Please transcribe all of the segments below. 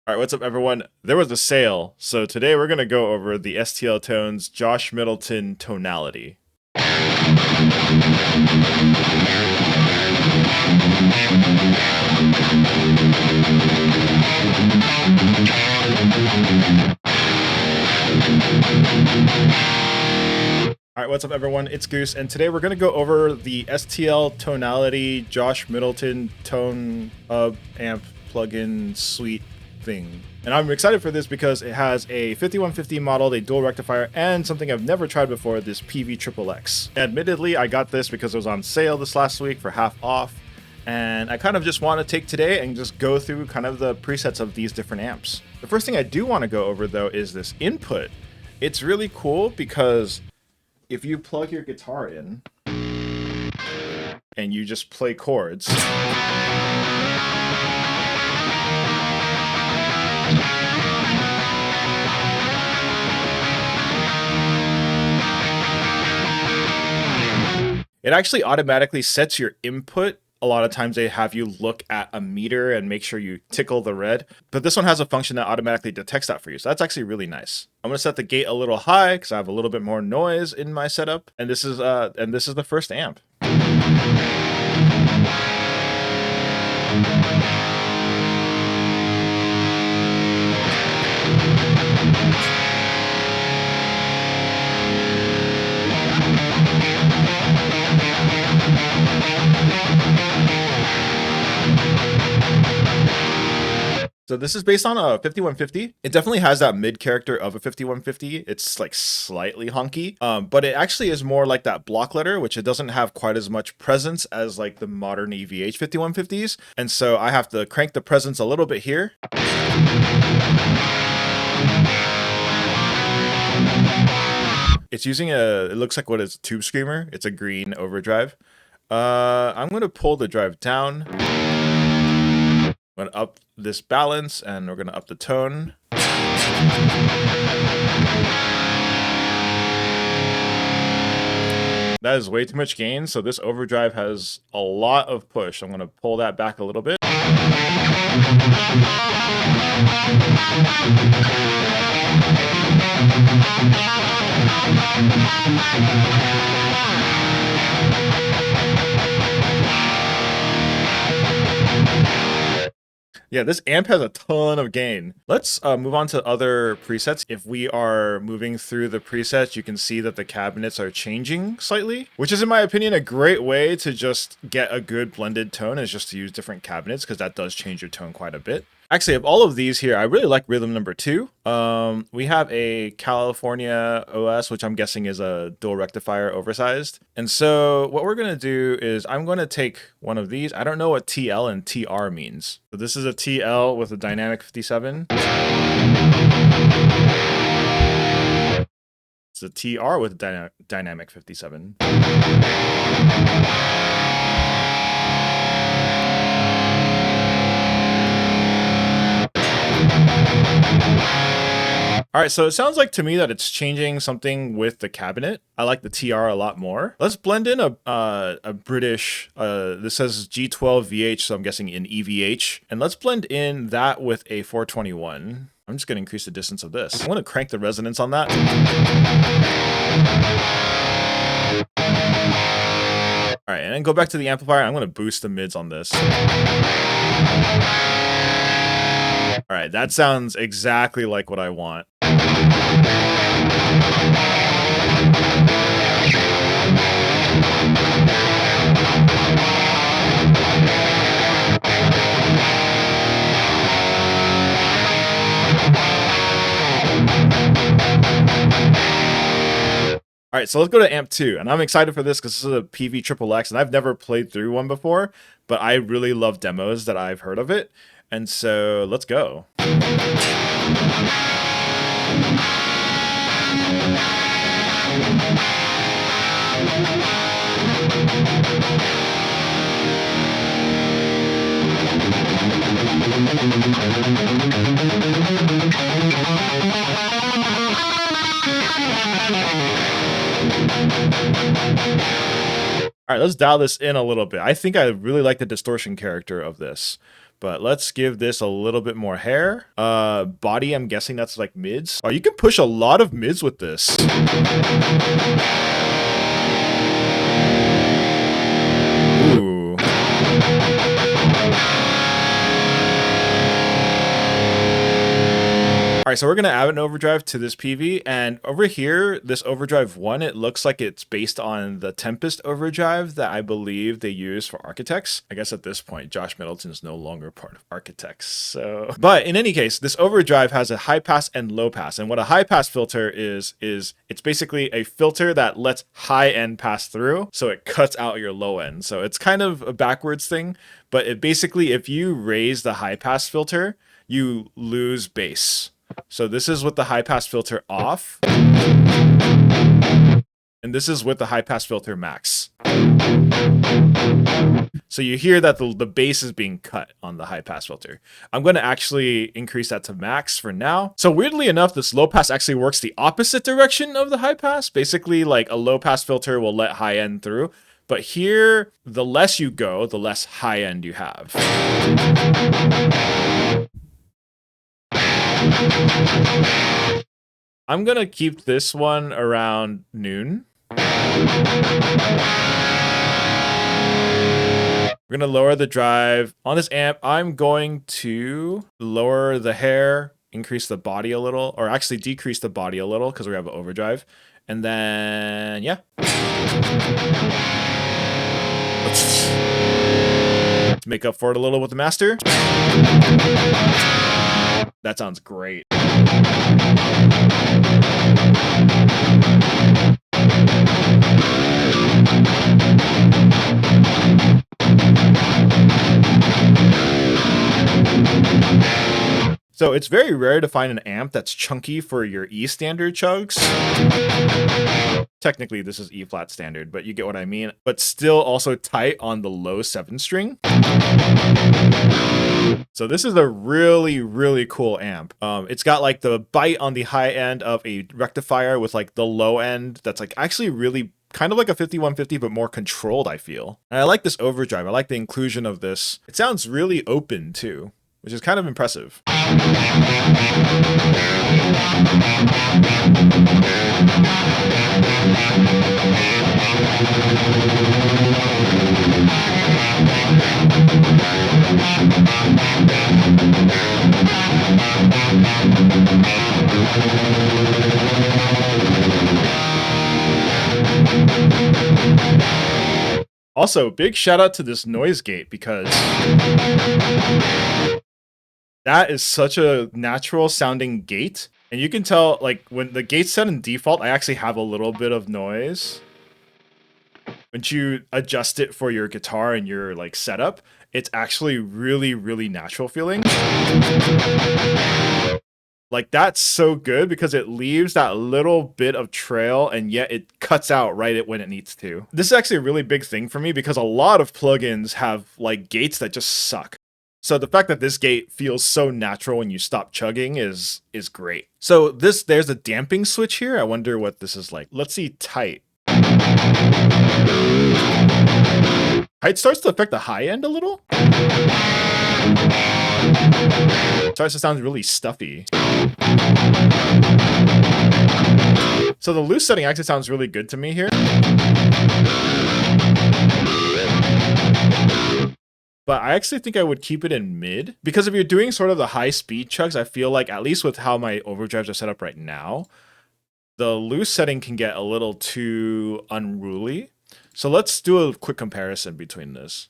All right, what's up, everyone? There was a sale, so today we're going to go over the STL Tones Josh Middleton tonality. All right, what's up, everyone? It's Goose, and today we're going to go over the STL Tonality Josh Middleton Tone Amp plugin suite thing. And I'm excited for this because it has a 5150 model, a dual rectifier, and something I've never tried before, this Peavey XXX. Admittedly, I got this because it was on sale this last week for half off, and I kind of just want to take today and just go through kind of the presets of these different amps. The first thing I do want to go over, though, is this input. It's really cool because if you plug your guitar in and you just play chords, it actually automatically sets your input. A lot of times they have you look at a meter and make sure you tickle the red, but this one has a function that automatically detects that for you. So that's actually really nice. I'm going to set the gate a little high because I have a little bit more noise in my setup. And this is the first amp. So this is based on a 5150. It definitely has that mid character of a 5150. It's like slightly honky, but it actually is more like that block letter, which it doesn't have quite as much presence as like the modern EVH 5150s. And so I have to crank the presence a little bit here. It's using it looks like what is a tube screamer. It's a green overdrive. I'm going to pull the drive down. I'm going to up this balance, and we're going to up the tone. That is way too much gain, so this overdrive has a lot of push. I'm going to pull that back a little bit. Yeah, this amp has a ton of gain. Let's move on to other presets. If we are moving through the presets, you can see that the cabinets are changing slightly, which is, in my opinion, a great way to just get a good blended tone, is just to use different cabinets, because that does change your tone quite a bit. Actually, of all of these here, I really like rhythm number 2. We have a California OS, which I'm guessing is a dual rectifier oversized. And so what we're going to do is I'm going to take one of these. I don't know what TL and TR means. So this is a TL with a dynamic 57. It's a TR with a dynamic 57. All right, so it sounds like to me that it's changing something with the cabinet. I like the TR a lot more. Let's blend in a British, this says G12 VH, so I'm guessing in EVH. And let's blend in that with a 421. I'm just gonna increase the distance of this. I'm gonna crank the resonance on that. All right, and then go back to the amplifier. I'm gonna boost the mids on this. All right, that sounds exactly like what I want. All right, so let's go to amp 2, and I'm excited for this because this is a Peavey XXX, and I've never played through one before, but I really love demos that I've heard of it, and so let's go. All right, let's dial this in a little bit. I think I really like the distortion character of this. But let's give this a little bit more hair. Body, I'm guessing that's like mids. Oh, you can push a lot of mids with this. Ooh. All right, so we're gonna add an overdrive to this Peavey, and over here, this overdrive 1, it looks like it's based on the Tempest overdrive that I believe they use for Architects. I guess at this point, Josh Middleton is no longer part of Architects. So, but in any case, this overdrive has a high pass and low pass, and what a high pass filter is it's basically a filter that lets high end pass through, so it cuts out your low end. So it's kind of a backwards thing, but it basically, if you raise the high pass filter, you lose bass. So this is with the high pass filter off, and this is with the high pass filter max. So you hear that the bass is being cut on the high pass filter. I'm going to actually increase that to max for now. So weirdly enough, this low pass actually works the opposite direction of the high pass. Basically, like a low pass filter will let high end through. But here, the less you go, the less high end you have. I'm gonna keep this one around noon. We're gonna lower the drive. On this amp, I'm going to lower the hair, increase the body a little, or actually decrease the body a little because we have an overdrive. And then, yeah. Let's make up for it a little with the master. That sounds great. So it's very rare to find an amp that's chunky for your E standard chugs. Technically, this is E flat standard, but you get what I mean. But still also tight on the low 7 string. So this is a really, really cool amp. It's got like the bite on the high end of a rectifier with like the low end that's like actually really kind of like a 5150, but more controlled, I feel. And I like this overdrive. I like the inclusion of this. It sounds really open too, which is kind of impressive. Also, big shout out to this noise gate because that is such a natural sounding gate. And you can tell, like, when the gate's set in default, I actually have a little bit of noise. Once you adjust it for your guitar and your, like, setup, it's actually really, really natural feeling. Like, that's so good because it leaves that little bit of trail and yet it cuts out right when it needs to. This is actually a really big thing for me because a lot of plugins have, like, gates that just suck. So the fact that this gate feels so natural when you stop chugging is great. So there's a damping switch here. I wonder what this is like. Let's see tight. Height starts to affect the high end a little. Starts to sound really stuffy. So the loose setting actually sounds really good to me here. But I actually think I would keep it in mid because if you're doing sort of the high speed chugs, I feel like at least with how my overdrives are set up right now, the loose setting can get a little too unruly. So let's do a quick comparison between this.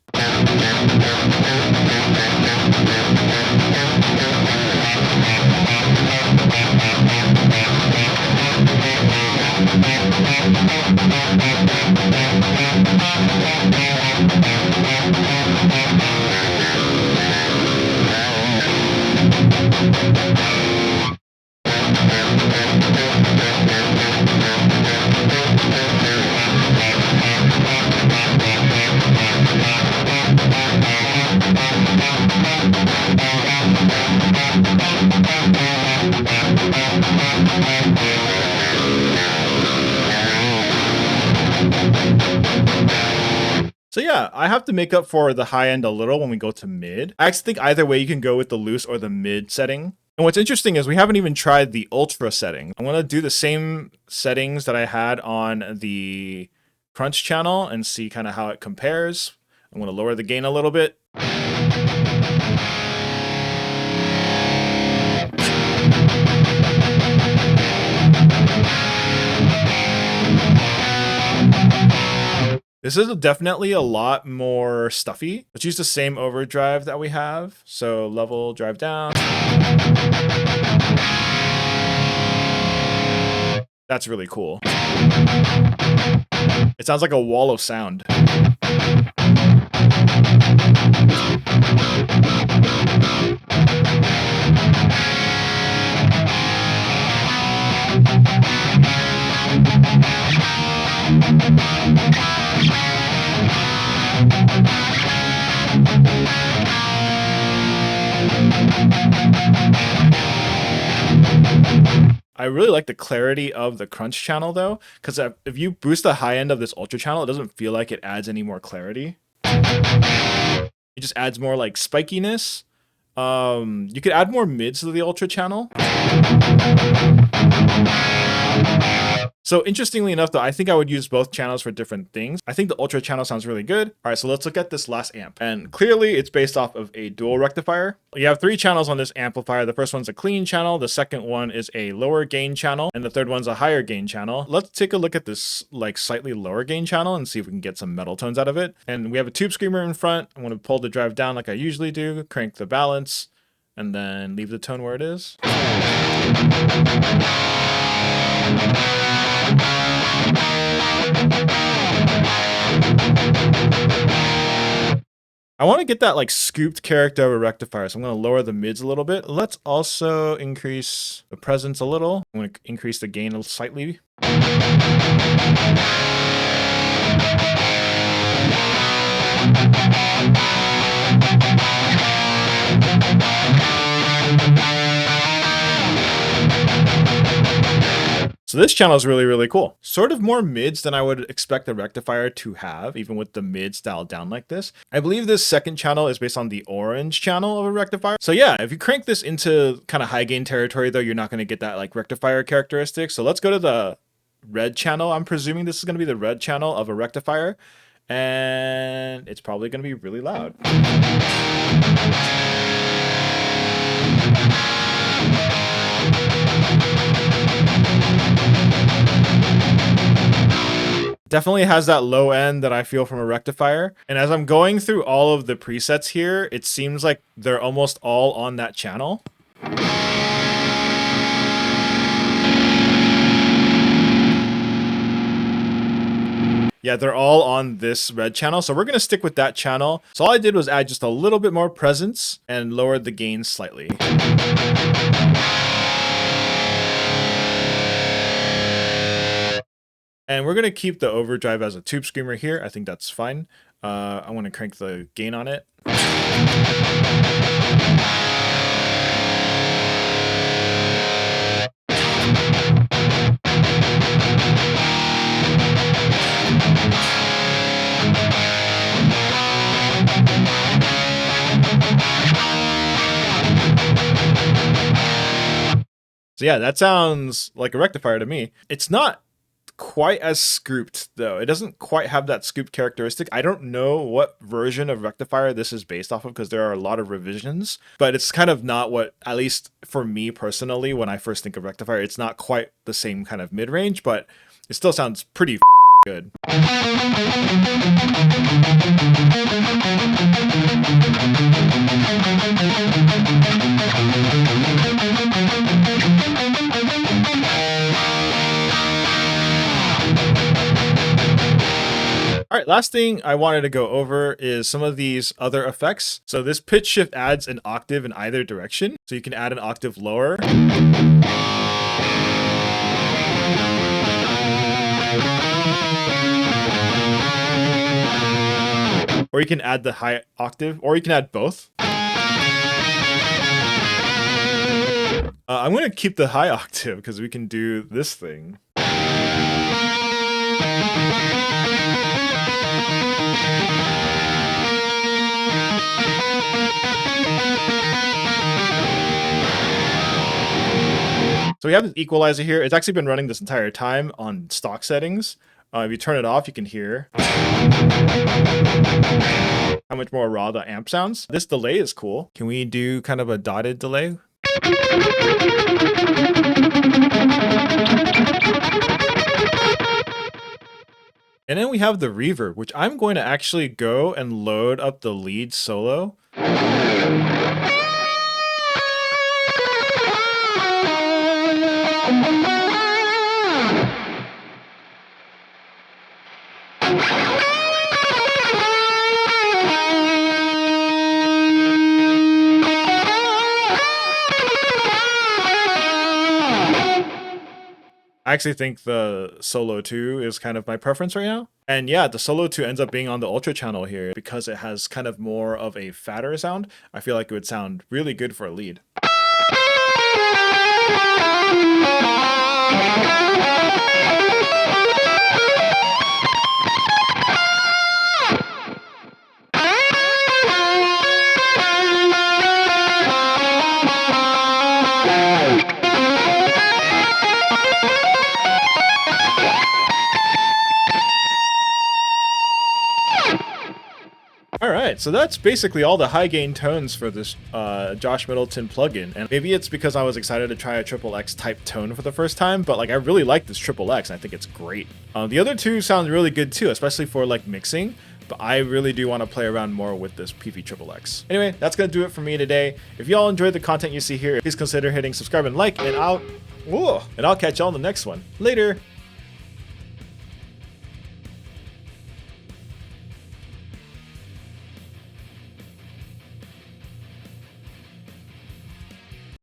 yeah, I have to make up for the high end a little when we go to mid. I actually think either way you can go with the loose or the mid setting. And what's interesting is we haven't even tried the ultra setting. I'm going to do the same settings that I had on the crunch channel and see kind of how it compares. I'm going to lower the gain a little bit. This is definitely a lot more stuffy. Let's use the same overdrive that we have. So level drive down. That's really cool. It sounds like a wall of sound. I really like the clarity of the crunch channel though, because if you boost the high end of this ultra channel, it doesn't feel like it adds any more clarity. It just adds more like spikiness. You could add more mids to the ultra channel. So interestingly enough though, I think I would use both channels for different things. I think the ultra channel sounds really good. All right, so let's look at this last amp. And clearly it's based off of a dual rectifier. You have 3 channels on this amplifier. The first one's a clean channel. The second one is a lower gain channel. And the third one's a higher gain channel. Let's take a look at this like slightly lower gain channel and see if we can get some metal tones out of it. And we have a tube screamer in front. I'm going to pull the drive down like I usually do, crank the balance, and then leave the tone where it is. I want to get that like scooped character of a rectifier, so I'm going to lower the mids a little bit. Let's also increase the presence a little. I'm going to increase the gain slightly. So this channel is really, really cool. Sort of more mids than I would expect a rectifier to have, even with the mids dialed down like this. I believe this second channel is based on the orange channel of a rectifier. So yeah, if you crank this into kind of high gain territory though, you're not going to get that like rectifier characteristic. So let's go to the red channel. I'm presuming this is going to be the red channel of a rectifier, and it's probably going to be really loud. Definitely has that low end that I feel from a rectifier. And as I'm going through all of the presets here, it seems like they're almost all on that channel. Yeah, they're all on this red channel. So we're going to stick with that channel. So all I did was add just a little bit more presence and lowered the gain slightly. And we're going to keep the overdrive as a tube screamer here. I think that's fine. I want to crank the gain on it. So yeah, that sounds like a rectifier to me. It's not quite as scooped though. It doesn't quite have that scoop characteristic. I don't know what version of rectifier this is based off of because there are a lot of revisions, but it's kind of not what, at least for me personally, when I first think of rectifier, it's not quite the same kind of mid-range, but it still sounds pretty good. All right, last thing I wanted to go over is some of these other effects. So this pitch shift adds an octave in either direction. So you can add an octave lower. Or you can add the high octave, or you can add both. I'm going to keep the high octave because we can do this thing. So we have this equalizer here. It's actually been running this entire time on stock settings. If you turn it off, you can hear how much more raw the amp sounds. This delay is cool. Can we do kind of a dotted delay? And then we have the reverb, which I'm going to actually go and load up the lead solo. I actually think the solo 2 is kind of my preference right now. And yeah, the solo 2 ends up being on the ultra channel here because it has kind of more of a fatter sound. I feel like it would sound really good for a lead. Alright, so that's basically all the high gain tones for this Josh Middleton plugin, and maybe it's because I was excited to try a XXX type tone for the first time, but like I really like this XXX and I think it's great. The other two sound really good too, especially for like mixing, but I really do want to play around more with this Peavey XXX. Anyway, that's going to do it for me today. If y'all enjoyed the content you see here, please consider hitting subscribe and like, and I'll catch y'all in the next one. Later!